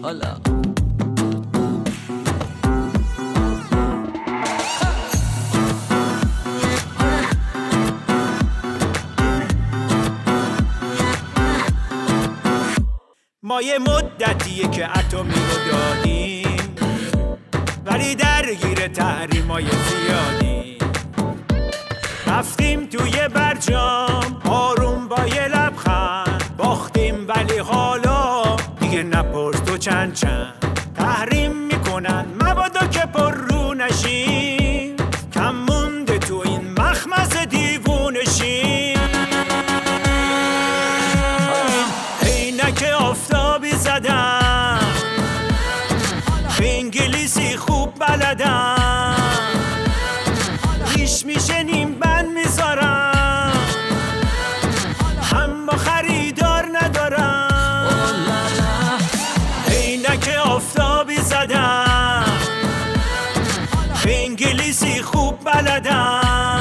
حالا ما یه مدتیه که اتمی رو دادیم ولی درگیر تحریمای زیادیم. رفتیم توی برجام آروم با یه لبخند باختیم، ولی حالا دیگه نپرس تو چند تحریم میکنن مبادا که پر رو نشیم، کم مونده تو این مخمس دیوونشیم. عینک آفتابی زدم، انگلیسی خوب بلدم، ریش میشنیم بند میذارم، اما خریدار ندارم. عینک آفتابی زدم، انگلیسی خوب بلدم،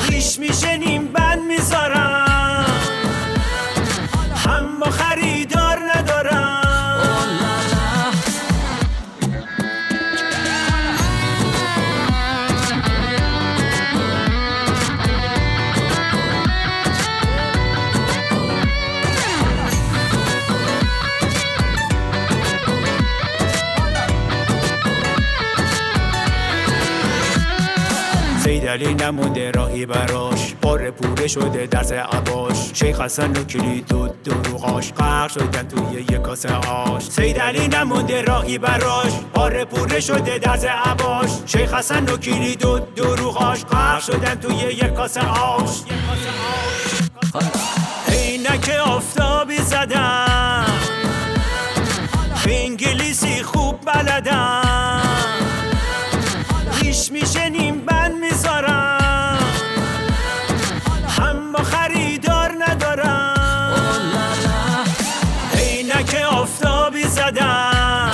ریش میشنیم بند میذارم، اما خریدار ندارم. سیدعلی نمونده راهی براش، پاره پوره شده درس عباش، شیخ حسن و کلید و دروغاش غرق شدن توی یک کاسه آش. سیدعلی نمونده راهی براش، پاره پوره شده درس عباش، شیخ حسن و کلید و دروغاش غرق شدن توی یک کاسه آش. عینک آفتابی زدم، انگلیسی خوب بلدم، ریش میشنیم بند میذارم، اما خریدار ندارم. عینک آفتابی زدم،